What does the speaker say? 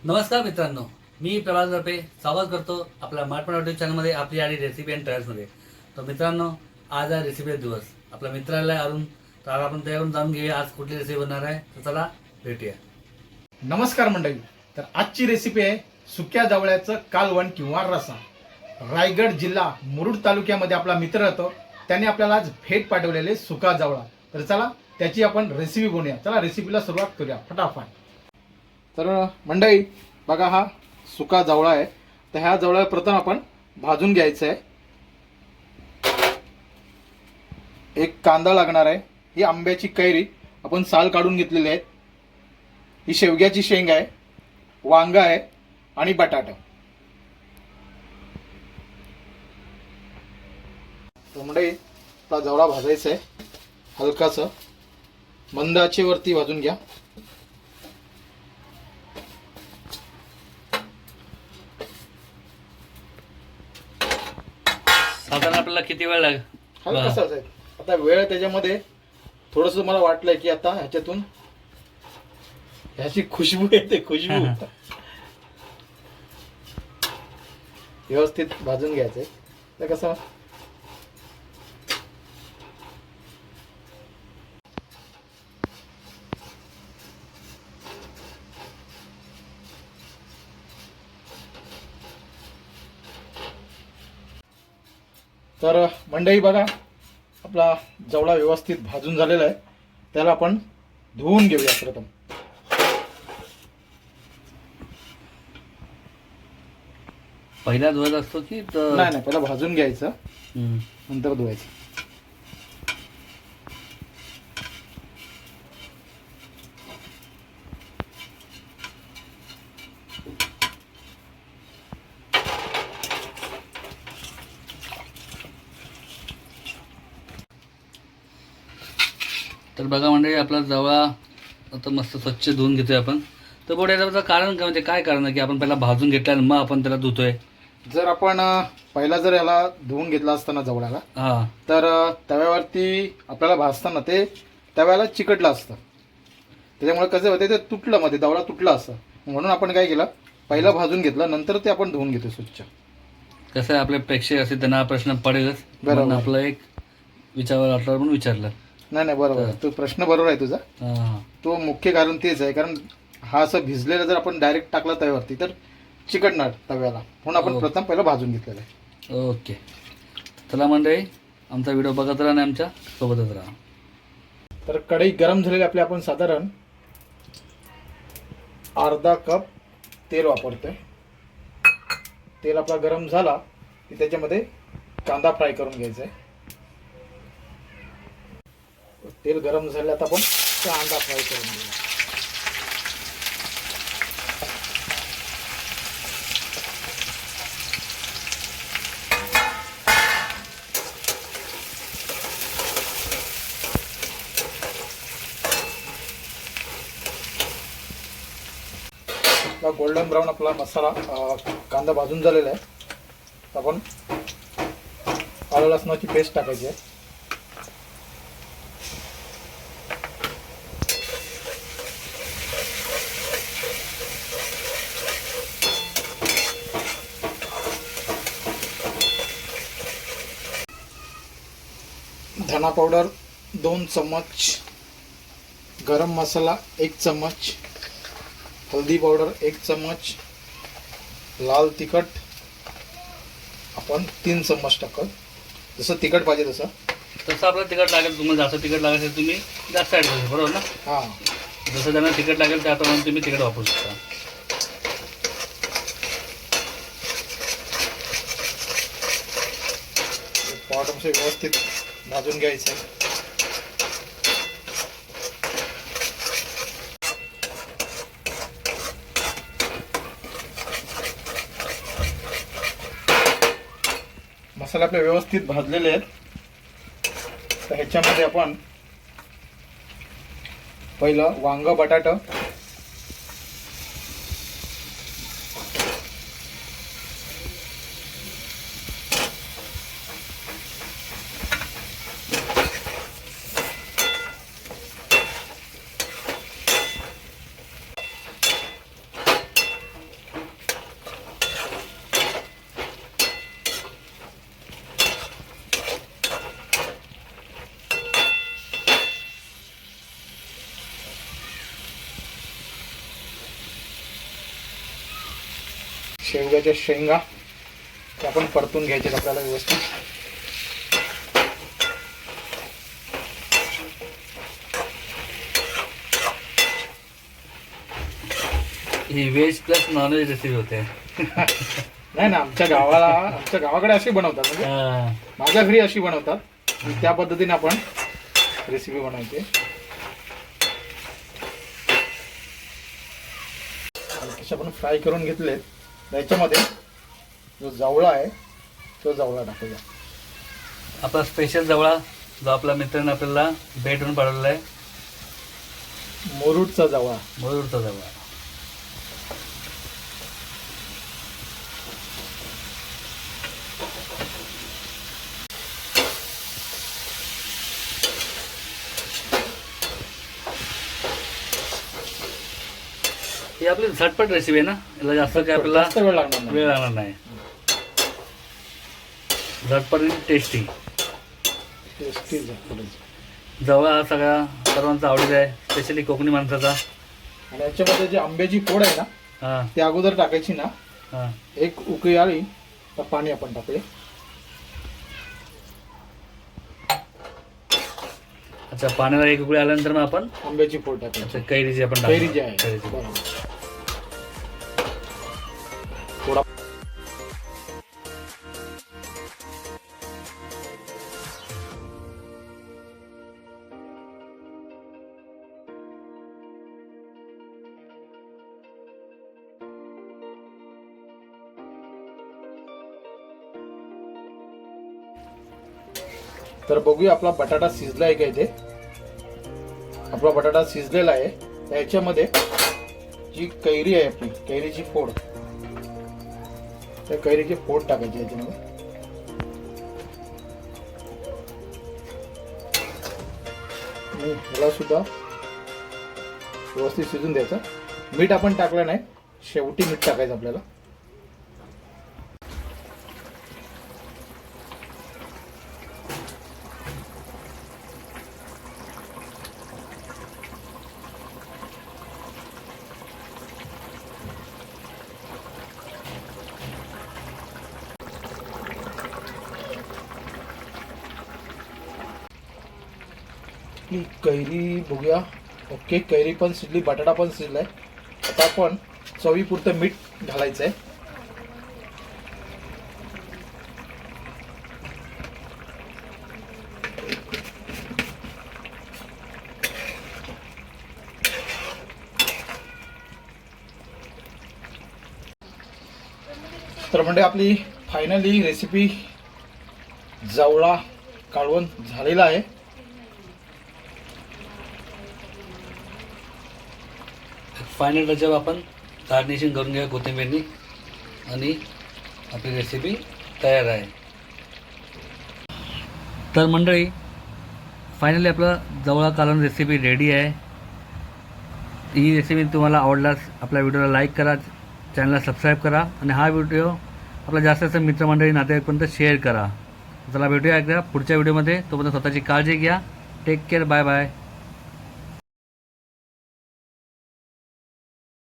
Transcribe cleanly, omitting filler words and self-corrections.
नमस्कार मित्रांनो, मी प्रभास गरपे स्वागत करतो आपल्या मार्टपण यूट्यूब चॅनलमध्ये आपली आणि रेसिपी अँड ट्रायल्समध्ये. तर मित्रांनो, आज आहे रेसिपी दिवस. आपला मित्राला अरुण. तर आज आपण त्यावरून जाणून घेऊया आज कुठली रेसिपी बनणार आहे. तर चला भेटूया. नमस्कार मंडळी. तर आजची रेसिपी आहे सुक्या जवळ्याचं कालवण किंवा रसा. रायगड जिल्हा मुरुड तालुक्यामध्ये आपला मित्र राहतो, त्याने आपल्याला आज भेट पाठवलेले सुका जवळा. तर चला त्याची आपण रेसिपी बनवूया. चला रेसिपीला सुरुवात करूया फटाफट. तर मंडळी बघा, हा सुका जवळा आहे. तर ह्या जवळा प्रथम आपण भाजून घ्यायचा आहे. एक कांदा लागणार आहे. ही आंब्याची कैरी आपण साल काढून घेतलेली आहे. ही शेवग्याची शेंग आहे, वांगा आहे आणि बटाटा. तर मंडळी आपला जवळा भाजायचा आहे. हलकासा मंद आचेवरती भाजून घ्या. साधारण आपल्याला किती वेळ लागेल? हलकासाच आहे. आता वेळ त्याच्यामध्ये थोडस मला वाटलंय की आता ह्याच्यातून ह्याची खुशबू येते. खुशबू व्यवस्थित भाजून घ्यायचंय. तर कसं तर मंडई बघा, आपला जवळा व्यवस्थित भाजून झालेला आहे. त्याला आपण धुवून घेऊया प्रथम. पहिला धुवायचा असतो की नाही नाही, पहिला भाजून घ्यायचं नंतर धुवायचं. तर बघा म्हणजे आपला जवळा आता मस्त स्वच्छ धुवून घेतोय आपण. तर बोट याचं कारण काय, म्हणजे काय कारण आहे की आपण पहिला भाजून घेतलं आणि मग आपण त्याला धुतोय? जर आपण पहिला जर याला धुवून घेतला असताना जवळाला, हा, तर तव्यावरती आपल्याला भाजताना ते तव्याला चिकटलं असतं. त्याच्यामुळे कसं होते, ते तुटलं, मध्ये जवळा तुटला असतं. म्हणून आपण काय केलं, पहिला भाजून घेतलं नंतर ते आपण धुवून घेतो स्वच्छ. कसं आहे, आपले प्रेक्षक असेल त्यांना हा प्रश्न पडेलच. म्हणून आपलं एक विचार वाटलं म्हणून विचारलं. नाही नाही, बरोबर. तो प्रश्न बरोबर आहे तुझा. हा, तो मुख्य कारण तेच आहे, कारण हा असं भिजलेला जर आपण डायरेक्ट टाकला तव्यावरती तर चिकटणार तव्याला. म्हणून आपण प्रथम पहिला भाजून घेतलेलं आहे. ओके. चला मंडळी, आमचा व्हिडिओ बघत राहा आणि आमच्या सोबतच राहा. तर कढई गरम झालेली आपली, आपण साधारण अर्धा कप तेल वापरतोय. तेल आपला गरम झाला की त्याच्यामध्ये कांदा फ्राय करून घ्यायचा आहे. तेल गरम झालं, आता आपण कांदा फ्राय करून घेऊया. गोल्डन ब्राऊन आपला मसाला कांदा भाजून झालेला आहे. आपण आलं लसणाची पेस्ट टाकायची आहे. धना पावडर 2 चम्मच, गरम मसाला 1 चम्मच, हल्दी पावडर 1 चम्मच, लाल तिखट आपण 3 चम्मच टाकतो. जसं तिखट पाहिजे तसं. तसं आपलं तिखट लागेल. तुम्हाला जास्त तिखट लागेल तर तुम्ही जास्त ॲड करू, बरोबर ना? हां, जसं त्यांना तिखट लागेल त्याप्रमाणे तुम्ही तिखट वापरू शकता. पावडर व्यवस्थित भाजून घ्यायचं आहे. मसाले आपले व्यवस्थित भाजलेले आहेत. तर ह्याच्यामध्ये आपण पहिलं वांग, बटाटा, शेवग्याच्या शेंगा त्या पण परतून घ्यायचे आपल्याला व्यवस्थित. ही व्हेज प्लस नॉनव्हेज रेसिपी होते. नाही ना, आमच्या गावाकडे अशी बनवतात, म्हणजे माझ्या घरी अशी बनवतात. त्या पद्धतीने आपण रेसिपी बनवते. तसे आपण फ्राय करून घेतलेत. त्याच्यामध्ये जो जवळा आहे तो जवळा टाकूया. आपला स्पेशल जवळा जो आपला मित्रांनी आपल्याला भेटून पाठवलेला आहे, मुरुडचा जवळा. मुरुडचा जवळा. ही आपली झटपट रेसिपी आहे ना, याला जास्त काय आपल्याला जास्त वेळ लागणार नाही. वेळ लागणार नाही. झटपट आणि टेस्टी. टेस्टी झटपट. जवळ हा सगळ्या सर्वांचा आवडीचा आहे, स्पेशली कोकणी माणसाचा. आणि याच्यामध्ये जी आंब्याची फोड आहे ना, हां ती अगोदर टाकायची ना. हां एक उकळी आली तर पाणी आपण टाकूया. अच्छा, पाण्याला एक उकळी आल्यानंतर मग आपण आंब्याची फोड टाकायची. अच्छा कैरी जी आपण कैरी जी आहे. कैरीची. बरोबर. थोडा तर बघूया आपला बटाटा शिजला आहे का इथे. आपला बटाटा शिजलेला आहे. त्याच्यामध्ये जी कैरी आहे आपली कैरीची फोड, त्या कैरीची फोड टाकायची याच्यामध्ये. ह्याला सुद्धा व्यवस्थित शिजून द्यायचं. मीठ आपण टाकलं नाही, शेवटी मीठ टाकायचं आपल्याला. कैरी बघूया. ओके, कैरी पण शिजली, बटाटा पण शिजलाय. आता आपण चवीपुरतं मीठ घालायचंय. तर म्हणजे आपली फायनली रेसिपी जवळा कालवण झालेला आहे. फायनल टचअप आपण गार्निशिंग करून घ्या कोथिंबीरनी आणि आपली रेसिपी तयार आहे. तर मंडळी, फायनली आपलं जवळा कालवण रेसिपी रेडी आहे. ही रेसिपी तुम्हाला आवडल्यास आपल्या व्हिडिओला लाईक करा, चॅनलला सबस्क्राईब करा आणि हा व्हिडिओ आपला जास्त जास्त मित्रमंडळी नातेवाईकांपर्यंत शेअर करा. चला भेटूया एकदा पुढच्या व्हिडिओमध्ये. तोपर्यंत स्वतःची काळजी घ्या. Take care. Bye bye.